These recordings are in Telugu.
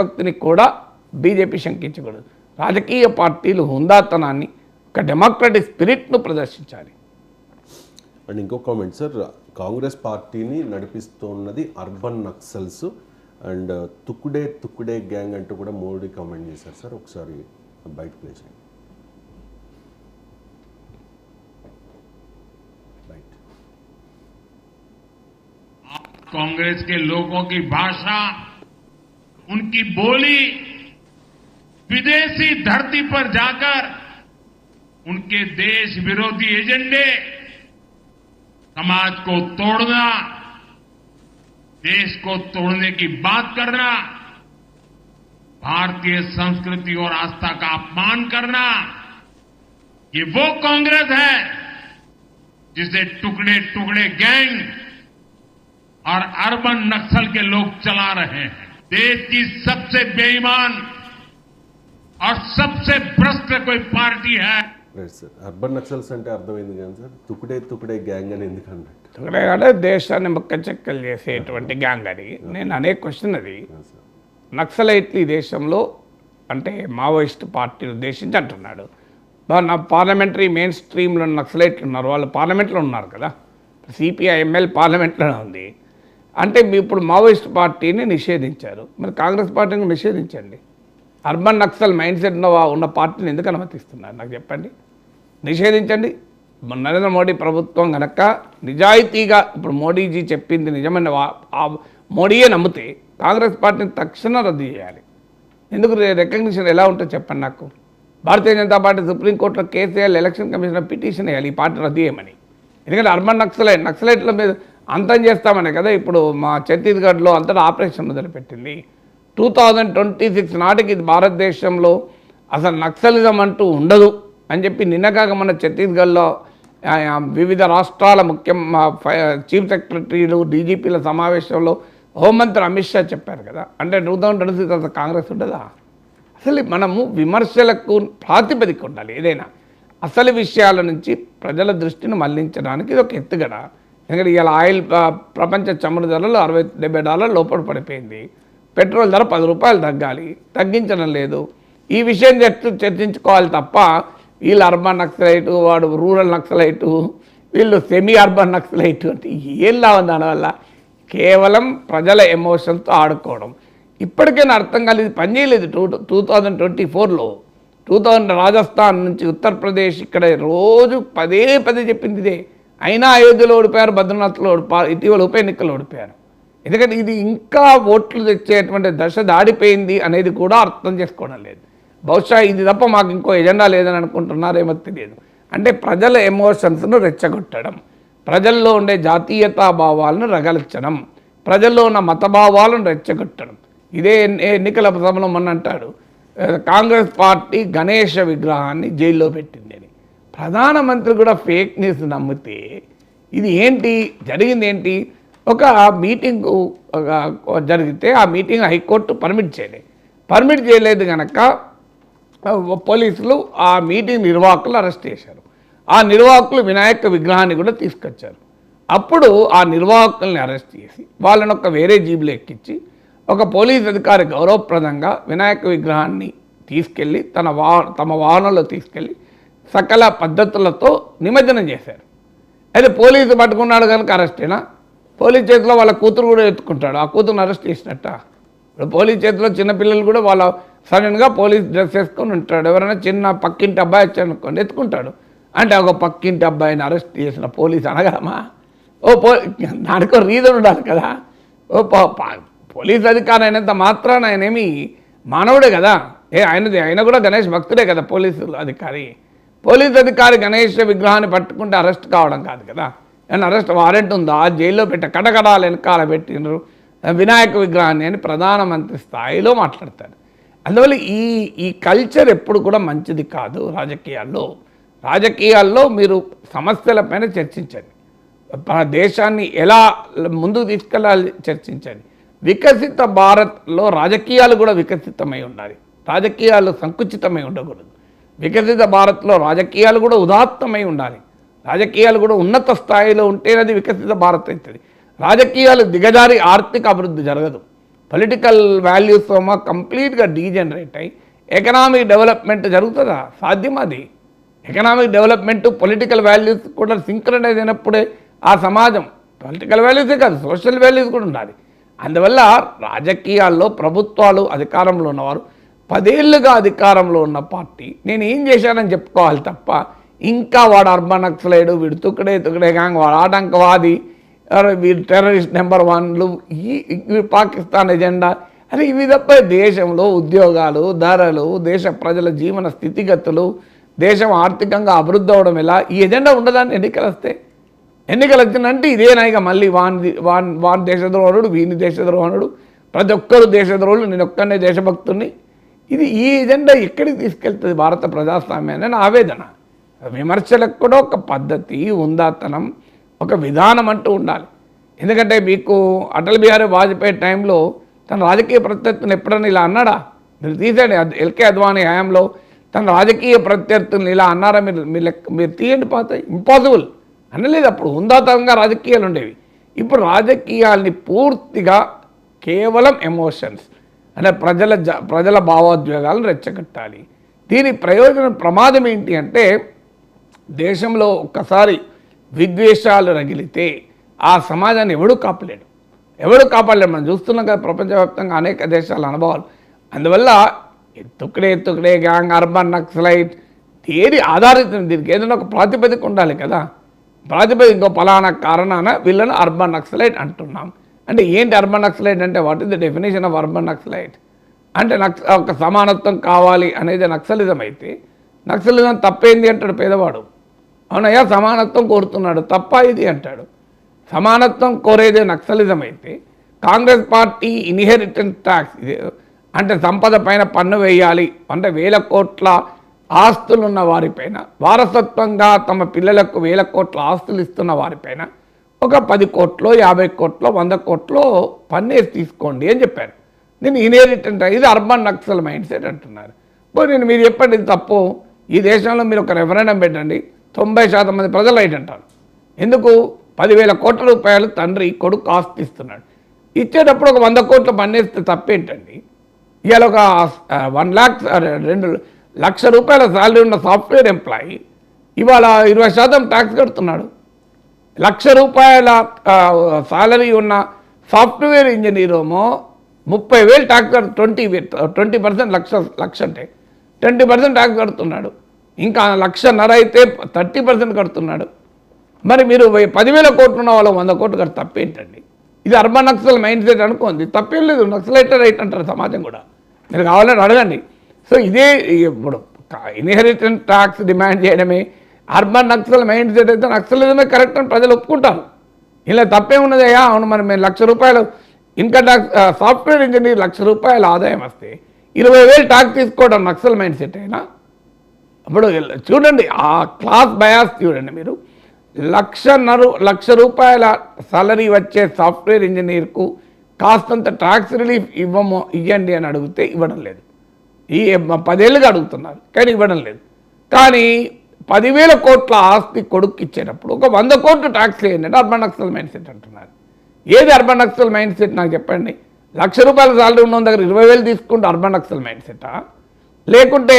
భక్తిని కూడా బీజేపీ శంకించకూడదు. రాజకీయ పార్టీలు హుందాతనాన్ని, ఒక డెమోక్రటిక్ స్పిరిట్ను ప్రదర్శించాలి. అండ్ ఇంకో కామెంట్ సార్, కాంగ్రెస్ పార్టీని నడిపిస్తున్నది అర్బన్ నక్సల్స్ అండ్ తుక్కుడే గ్యాంగ్ అంటూ కూడా మోడీ కామెంట్ చేశారు సార్. ఒకసారి బయట ప్లే చేయండి. कांग्रेस के लोगों की भाषा, उनकी बोली विदेशी धरती पर जाकर उनके देश विरोधी एजेंडे, समाज को तोड़ना, देश को तोड़ने की बात करना, भारतीय संस्कृति और आस्था का अपमान करना, ये वो कांग्रेस है जिसे टुकड़े टुकड़े गैंग और अर्बन नक्सल के लोग चला रहे हैं। देश की सबसे बेईमान और सबसे भ्रष्ट कोई पार्टी है। సార్ అర్బన్ నక్సల్స్ అంటే అర్థమైంది కానీ సార్ తుకుడే గ్యాంగ్ అని ఎందుకంటే తుకుడే అంటే దేశాన్ని ముక్కచెక్కలు చేసేటువంటి గ్యాంగ్ అని నేను అనే క్వశ్చన్. అది నక్సలైట్లు ఈ దేశంలో అంటే మావోయిస్ట్ పార్టీని ఉద్దేశించి అంటున్నాడు. నా పార్లమెంటరీ మెయిన్ స్ట్రీమ్లో నక్సలైట్లు ఉన్నారు, వాళ్ళు పార్లమెంట్లో ఉన్నారు కదా, సిపిఐఎంఎల్ పార్లమెంట్లోనే ఉంది. అంటే మీ ఇప్పుడు మావోయిస్ట్ పార్టీని నిషేధించారు, మరి కాంగ్రెస్ పార్టీని నిషేధించండి. అర్బన్ నక్సల్ మైండ్ సెట్ ఉన్న పార్టీని ఎందుకు అనుమతిస్తున్నారు నాకు చెప్పండి, నిషేధించండి. నరేంద్ర మోడీ ప్రభుత్వం కనుక నిజాయితీగా ఇప్పుడు మోడీజీ చెప్పింది నిజమైన మోడీయే నమ్మితే కాంగ్రెస్ పార్టీని తక్షణం రద్దు చేయాలి. ఎందుకు రికగ్నిషన్ ఎలా ఉంటుందో చెప్పండి నాకు. భారతీయ జనతా పార్టీ సుప్రీంకోర్టులో కేసు వేయాలి, ఎలక్షన్ కమిషన్ పిటిషన్ వేయాలి ఈ పార్టీ రద్దు చేయమని. ఎందుకంటే అర్బన్ నక్సలైట్ల మీద అంతం చేస్తామనే కదా ఇప్పుడు మా ఛత్తీస్గఢ్లో అంతటా ఆపరేషన్ మొదలుపెట్టింది. 2026 నాటికి ఇది భారతదేశంలో అసలు నక్సలిజం అంటూ ఉండదు అని చెప్పి నిన్నగాక మన ఛత్తీస్గఢ్లో వివిధ రాష్ట్రాల చీఫ్ సెక్రటరీలు డీజీపీల సమావేశంలో హోంమంత్రి అమిత్ షా చెప్పారు కదా. అంటే 2026 అసలు కాంగ్రెస్ ఉండదా? అసలు మనము విమర్శలకు ప్రాతిపదిక ఉండాలి. ఏదైనా అసలు విషయాల నుంచి ప్రజల దృష్టిని మళ్లించడానికి ఇది ఒక ఎత్తుగడ. ఎందుకంటే ఇవాళ ఆయిల్ ప్రపంచ చమురు ధరలు $60-70 లోపల పడిపోయింది. పెట్రోల్ ధర ₹10 తగ్గాలి, తగ్గించడం లేదు. ఈ విషయం చర్చించుకోవాలి తప్ప వీళ్ళు అర్బన్ నక్సలైటు, వాడు రూరల్ నక్సలైటు, వీళ్ళు సెమీ అర్బన్ నక్సలైటు అంటే ఏం లాభం దానివల్ల? కేవలం ప్రజల ఎమోషన్తో ఆడుకోవడం. ఇప్పటికైనా అర్థం కాలేదు, పనిచేయలేదు. 2024లో 2000 రాజస్థాన్ నుంచి ఉత్తరప్రదేశ్ ఇక్కడ రోజు పదే చెప్పింది ఇదే. అయినా అయోధ్యలో ఓడిపోయారు, బద్రీనాథ్లో ఓడిపోయారు, ఇటీవల ఉప ఎన్నికల్లో ఓడిపోయారు. ఎందుకంటే ఇది ఇంకా ఓట్లు తెచ్చేటువంటి దశ దాడిపోయింది అనేది కూడా అర్థం చేసుకోవడం లేదు. బహుశా ఇది తప్ప మాకు ఇంకో ఎజెండా లేదని అనుకుంటున్నారేమో తెలియదు. అంటే ప్రజల ఎమోషన్స్ను రెచ్చగొట్టడం, ప్రజల్లో ఉండే జాతీయతా భావాలను రగల్చడం, ప్రజల్లో ఉన్న మతభావాలను రెచ్చగొట్టడం. ఇదే ఎన్నికల సభలో మొన్న అంటాడు కాంగ్రెస్ పార్టీ గణేష విగ్రహాన్ని జైల్లో పెట్టింది అని. ప్రధానమంత్రి కూడా ఫేక్ న్యూస్ నమ్మితే ఇది ఏంటి జరిగింది? ఏంటి? ఒక మీటింగ్ జరిగితే ఆ మీటింగ్ హైకోర్టు పర్మిట్ చేయలేదు కనుక పోలీసులు ఆ మీటింగ్ నిర్వాహకులు అరెస్ట్ చేశారు. ఆ నిర్వాహకులు వినాయక విగ్రహాన్ని కూడా తీసుకొచ్చారు. అప్పుడు ఆ నిర్వాహకుల్ని అరెస్ట్ చేసి వాళ్ళని ఒక వేరే జీబులో ఎక్కించి ఒక పోలీస్ అధికారి గౌరవప్రదంగా వినాయక విగ్రహాన్ని తీసుకెళ్ళి తమ వాహనంలో తీసుకెళ్ళి సకల పద్ధతులతో నిమజ్జనం చేశారు. అయితే పోలీసు పట్టుకున్నాడు కనుక అరెస్టేనా? పోలీస్ చేతిలో వాళ్ళ కూతురు కూడా ఎత్తుకుంటాడు, ఆ కూతురుని అరెస్ట్ చేసినట్ట? ఇప్పుడు పోలీస్ చేతిలో చిన్నపిల్లలు కూడా వాళ్ళ సడన్గా పోలీస్ డ్రెస్ వేసుకొని ఉంటాడు. ఎవరైనా చిన్న పక్కింటి అబ్బాయి వచ్చాడనుకోండి ఎత్తుకుంటాడు. అంటే ఒక పక్కింటి అబ్బాయిని అరెస్ట్ చేసిన పోలీసు అనగలమా? దానికో రీజన్ ఉండాలి కదా. పోలీస్ అధికారి అయినంత మాత్రాన ఆయనేమి మానవుడే కదా. ఆయన కూడా గణేష్ భక్తుడే కదా. పోలీస్ అధికారి గణేష్ విగ్రహాన్ని పట్టుకుంటే అరెస్ట్ కావడం కాదు కదా. అండ్ అరెస్ట్ వారెంట్ ఉందా? జైల్లో కటకడాలు వెనకాల పెట్టినరు వినాయక విగ్రహాన్ని అని ప్రధానమంత్రి స్థాయిలో మాట్లాడతారు. అందువల్ల ఈ కల్చర్ ఎప్పుడు కూడా మంచిది కాదు. రాజకీయాల్లో మీరు సమస్యలపైన చర్చించండి, దేశాన్ని ఎలా ముందుకు తీసుకెళ్ళాలి చర్చించండి. వికసిత భారత్లో రాజకీయాలు కూడా వికసితమై ఉండాలి, రాజకీయాలు సంకుచితమై ఉండకూడదు. వికసిత భారత్లో రాజకీయాలు కూడా ఉదాత్తమై ఉండాలి, రాజకీయాలు కూడా ఉన్నత స్థాయిలో ఉంటేనది వికసిత భారత్ అవుతుంది. రాజకీయాలు దిగజారి ఆర్థిక అభివృద్ధి జరగదు. పొలిటికల్ వాల్యూస్ ఏమో కంప్లీట్గా డీజనరేట్ అయ్యి ఎకనామిక్ డెవలప్మెంట్ జరుగుతుందా? సాధ్యం అది. ఎకనామిక్ డెవలప్మెంట్ పొలిటికల్ వాల్యూస్ కూడా సింక్రనైజ్ అయినప్పుడే ఆ సమాజం పొలిటికల్ వాల్యూసే కాదు సోషల్ వాల్యూస్ కూడా ఉండాలి. అందువల్ల రాజకీయాల్లో ప్రభుత్వాలు అధికారంలో ఉన్నవారు 10 ఏళ్ళుగా అధికారంలో ఉన్న పార్టీ నేను ఏం చేశానని చెప్పుకోవాలి తప్ప ఇంకా వాడు అర్బన్ నక్సలైడ్, వీడు తుక్కడే గ్యాంగ్, వాడు ఆటంకవాది, వీడు టెర్రరిస్ట్ నెంబర్ 1లు, ఈ పాకిస్తాన్ ఎజెండా అని ఇవి తప్ప దేశంలో ఉద్యోగాలు, ధరలు, దేశ ప్రజల జీవన స్థితిగతులు, దేశం ఆర్థికంగా అభివృద్ధి అవడం ఎలా, ఈ ఎజెండా ఉండదాన్ని ఎన్నికలు వస్తే ఎన్నికలు వచ్చిందంటే ఇదేనా ఇక మళ్ళీ వాన్ దేశద్రోహుడు, వీని దేశద్రోహుడు, ప్రతి ఒక్కరు దేశద్రోహులు, నేను ఒక్కనే దేశభక్తుడిని. ఈ ఎజెండా ఎక్కడికి తీసుకెళ్తుంది భారత ప్రజాస్వామ్యాన్ని అని ఆవేదన. విమర్శలకు కూడా ఒక పద్ధతి, ఉందాతనం, ఒక విధానం అంటూ ఉండాలి. ఎందుకంటే మీకు అటల్ బిహారీ వాజ్పేయి టైంలో తన రాజకీయ ప్రత్యర్థులను ఎప్పుడన్నా ఇలా అన్నాడా? మీరు తీసేయండి. ఎల్కే అద్వానీ హయాంలో తన రాజకీయ ప్రత్యర్థులను ఇలా అన్నారా? మీరు తీయండి, పాతాయి. ఇంపాసిబుల్ అనలేదు. అప్పుడు ఉందాతనంగా రాజకీయాలు ఉండేవి. ఇప్పుడు రాజకీయాల్ని పూర్తిగా కేవలం ఎమోషన్స్ అంటే ప్రజల భావోద్వేగాలను రెచ్చగట్టాలి. దీని ప్రమాదం ఏంటి అంటే దేశంలో ఒక్కసారి విద్వేషాలు రగిలితే ఆ సమాజాన్ని ఎవడు కాపలేడు. మనం చూస్తున్నాం కదా ప్రపంచవ్యాప్తంగా అనేక దేశాల అనుభవాలు. అందువల్ల తుక్డే గ్యాంగ్, అర్బన్ నక్సలైట్ ఏది ఆధారితం, దీనికి ఏదైనా ఒక ప్రాతిపదిక ఉండాలి కదా. ప్రాతిపదిక ఇంకో పలానా కారణాన వీళ్ళని అర్బన్ నక్సలైట్ అంటున్నాం. అంటే ఏంటి అర్బన్ నక్సలైట్ అంటే? What is the definition of urban naxalite అంటే ఒక సమానత్వం కావాలి అనేది నక్సలిజం అయితే, నక్సలిజం తప్పేంది అంటాడు పేదవాడు. అవునయ్యా సమానత్వం కోరుతున్నాడు, తప్ప ఇది అంటాడు. సమానత్వం కోరేదే నక్సలిజం అయితే కాంగ్రెస్ పార్టీ ఇన్హెరిటెన్స్ ట్యాక్స్ అంటే సంపద పైన పన్ను వేయాలి అంటే 1000 కోట్ల ఆస్తులున్న వారిపైన, వారసత్వంగా తమ పిల్లలకు 1000 కోట్ల ఆస్తులు ఇస్తున్న వారిపైన ఒక 10 కోట్లో 50 కోట్లో 100 కోట్లో పన్నేసి తీసుకోండి అని చెప్పారు. నేను ఇన్హెరిటెంట్ ఇది అర్బన్ నక్సల్ మైండ్ సెట్ అంటున్నారు. నేను మీరు చెప్పండి ఇది తప్పు. ఈ దేశంలో మీరు ఒక రెఫరెండం పెట్టండి, 90% మంది ప్రజలు రైట్ అంటారు. ఎందుకు? 10,000 కోట్ల రూపాయలు తండ్రి కొడుకు ఆస్తి ఇస్తున్నాడు. ఇచ్చేటప్పుడు ఒక 100 కోట్ల పన్నేస్తే తప్పేంటండి? ఇవాళ ఒక 2 లక్ష రూపాయల శాలరీ ఉన్న సాఫ్ట్వేర్ ఎంప్లాయీ ఇవాళ 20% ట్యాక్స్ కడుతున్నాడు. 1 లక్ష రూపాయల శాలరీ ఉన్న సాఫ్ట్వేర్ ఇంజనీర్ ఏమో 30,000 ట్యాక్స్ 20% లక్ష అంటే 20% ట్యాక్స్ కడుతున్నాడు. ఇంకా 1.5 లక్ష అయితే 30% కడుతున్నాడు. మరి మీరు 10,000 కోట్లు ఉన్న వాళ్ళు 100 కోట్లు కట్టి తప్పేంటండి? ఇది అర్బన్ నక్సల్ మైండ్ సెట్ అనుకోండి, తప్పేం లేదు. నక్సలైట్ రైట్ అంటారు సమాజం కూడా, మీరు కావాలని అడగండి. సో ఇదే ఇప్పుడు ఇన్హెరిటెన్స్ ట్యాక్స్ డిమాండ్ చేయడమే అర్బన్ నక్సల్ మైండ్ సెట్ అయితే నక్సలిజమే కరెక్ట్ అని ప్రజలు ఒప్పుకుంటారు. ఇలా తప్పే ఉన్నదయ్యా. అవును, మరి మేము 1 లక్ష రూపాయలు ఇన్కమ్ ట్యాక్స్, సాఫ్ట్వేర్ ఇంజనీర్ 1 లక్ష రూపాయల ఆదాయం వస్తే 20,000 ట్యాక్స్ తీసుకోవడం నక్సల్ మైండ్ సెట్ అయినా? అప్పుడు చూడండి ఆ క్లాస్ బయాస్ చూడండి మీరు. 1.5 లక్ష రూపాయల సాలరీ వచ్చే సాఫ్ట్వేర్ ఇంజనీర్కు కాస్తంత ట్యాక్స్ రిలీఫ్ ఇవ్వండి అని అడిగితే ఇవ్వడం లేదు. 10 ఏళ్ళుగా అడుగుతున్నారు కానీ ఇవ్వడం లేదు. కానీ 10,000 కోట్ల ఆస్తి కొడుకు ఇచ్చేటప్పుడు ఒక 100 కోట్లు ట్యాక్స్ వేయండి అర్బన్ నక్సల్ మైండ్ సెట్ అంటున్నారు. ఏది అర్బన్ నక్సల్ మైండ్ సెట్ నాకు చెప్పండి. 1 లక్ష రూపాయల సాలరీ ఉన్న దగ్గర 20,000 తీసుకుంటే అర్బన్ నక్సల్ మైండ్ సెట్టా? లేకుంటే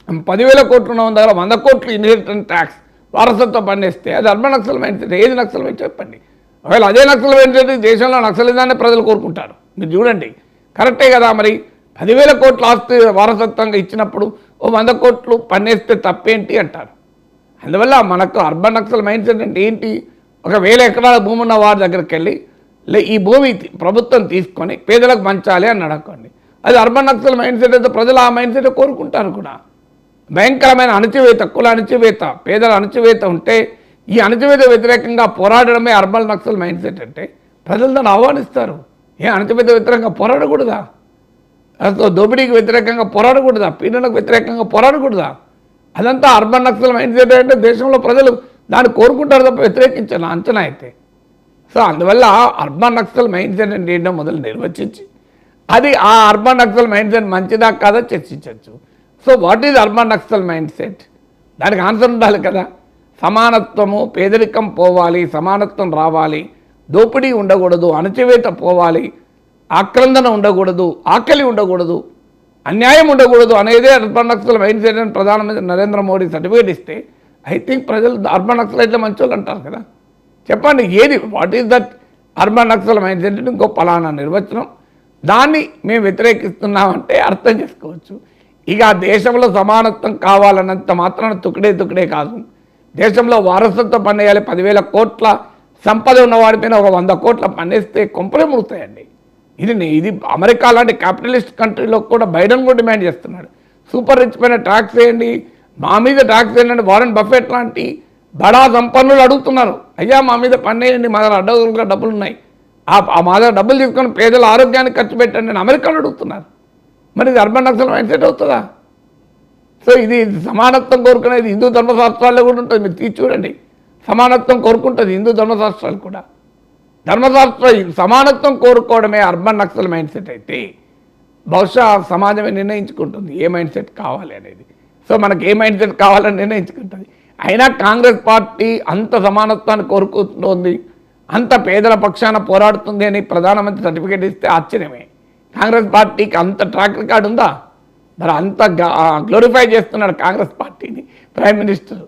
10,000 కోట్లు ఉన్న దగ్గర 100 కోట్లు ఇన్హెరిటెన్స్ ట్యాక్స్ వారసత్వం పన్నేస్తే అది అర్బన్ నక్సల్ మైండ్ సెట్? ఏది నక్సల్ మైండ్ చెప్పండి. ఒకవేళ అదే నక్సల్ మైండ్ సెట్ దేశంలో నక్సలిజాన్ని ప్రజలు కోరుకుంటారు. మీరు చూడండి కరెక్టే కదా. మరి 10,000 కోట్ల ఆస్తి వారసత్వంగా ఇచ్చినప్పుడు 100 కోట్లు పన్నేస్తే తప్పేంటి అంటారు. అందువల్ల మనకు అర్బన్ నక్సల్ మైండ్ సెట్ అంటే ఏంటి? ఒక 1000 ఎకరాల భూమి ఉన్న వారి దగ్గరికి వెళ్ళి ఈ భూమి ప్రభుత్వం తీసుకొని పేదలకు పంచాలి అని అడగండి, అది అర్బన్ నక్సల్ మైండ్ సెట్ అయితే ప్రజలు ఆ మైండ్ సెట్ కోరుకుంటారు కూడా. భయంకరమైన అణచివేత, కుల అణచివేత, పేదల అణచివేత ఉంటే ఈ అణచివేత వ్యతిరేకంగా పోరాడడమే అర్బన్ నక్సల్ మైండ్ సెట్ అంటే ప్రజలు దాన్ని ఆహ్వానిస్తారు. అణచివేత వ్యతిరేకంగా పోరాడకూడదా? దోపిడీకి వ్యతిరేకంగా పోరాడకూడదా? పీడనకు వ్యతిరేకంగా పోరాడకూడదా? అదంతా అర్బన్ నక్సల్ మైండ్ సెట్ అంటే దేశంలో ప్రజలు దాన్ని కోరుకుంటారు తప్ప వ్యతిరేకించారు అంచనా అయితే. సో అందువల్ల అర్బన్ నక్సల్ మైండ్ సెట్ అంటే ఏంటో మొదలు నిర్వచించి అది ఆ అర్బన్ నక్సల్ మైండ్ సెట్ మంచిదా కాదా చర్చించవచ్చు. So what is urban Naxal mind set? దానికి ఆన్సర్ ఉండాలి కదా. సమానత్వము, పేదరికం పోవాలి, సమానత్వం రావాలి, దోపిడీ ఉండకూడదు, అణచివేత పోవాలి, ఆక్రందన ఉండకూడదు, ఆకలి ఉండకూడదు, అన్యాయం ఉండకూడదు అనేదే అర్బన్ నక్సల్ మైండ్ సెట్ అని ప్రధానమంత్రి నరేంద్ర మోడీ సర్టిఫికేట్ ఇస్తే ఐ థింక్ ప్రజలు అర్బన్ నక్సలైట్ల మంచోళ్ళు అంటారు కదా. చెప్పండి ఏది what is that urban Naxal mind set? ఇంకో పలానా నిర్వచనం, దాన్ని మేము వ్యతిరేకిస్తున్నామంటే అర్థం చేసుకోవచ్చు. ఇక దేశంలో సమానత్వం కావాలన్నంత మాత్రాన తుక్కడే కాదు, దేశంలో వారసత్వ పన్నేయాలి. 10,000 కోట్ల సంపద ఉన్నవాడిపైన ఒక 100 కోట్ల పన్నేస్తే కొంపలే ముడుతాయండి. ఇది అమెరికా లాంటి క్యాపిటలిస్ట్ కంట్రీలో కూడా బైడెన్ కూడా డిమాండ్ చేస్తున్నాడు, సూపర్ రిచ్ పైన ట్యాక్స్ వేయండి, మా మీద ట్యాక్స్ వేయండి. వారెన్ బఫెట్ లాంటి బడా సంపన్నులు అడుగుతున్నారు, అయ్యా మా మీద పన్నేయండి, మా దగ్గర అడ్డగోలుగా డబ్బులు ఉన్నాయి, మా దగ్గర డబ్బులు తీసుకొని పేదల ఆరోగ్యానికి ఖర్చు పెట్టండి అని అమెరికాలో అడుగుతున్నారు. మరి ఇది అర్బన్ నక్సల్ మైండ్ సెట్ అవుతుందా? సో ఇది సమానత్వం కోరుకునేది హిందూ ధర్మశాస్త్రాల్లో కూడా ఉంటుంది, మీరు తీసి చూడండి. సమానత్వం కోరుకుంటుంది హిందూ ధర్మశాస్త్రాలు కూడా. ధర్మశాస్త్ర సమానత్వం కోరుకోవడమే అర్బన్ నక్సల్ మైండ్ సెట్ అయితే బహుశా సమాజమే నిర్ణయించుకుంటుంది ఏ మైండ్ సెట్ కావాలి అనేది. సో మనకి ఏ మైండ్ సెట్ కావాలని నిర్ణయించుకుంటుంది. అయినా కాంగ్రెస్ పార్టీ అంత సమానత్వాన్ని కోరుకుంటోంది, అంత పేదల పక్షాన పోరాడుతుంది అని ప్రధానమంత్రి సర్టిఫికేట్ ఇస్తే ఆశ్చర్యమే. కాంగ్రెస్ పార్టీకి అంత ట్రాక్ రికార్డు ఉందా? మరి అంత గ్లోరిఫై చేస్తున్నాడు కాంగ్రెస్ పార్టీని ప్రైమ్ మినిస్టర్.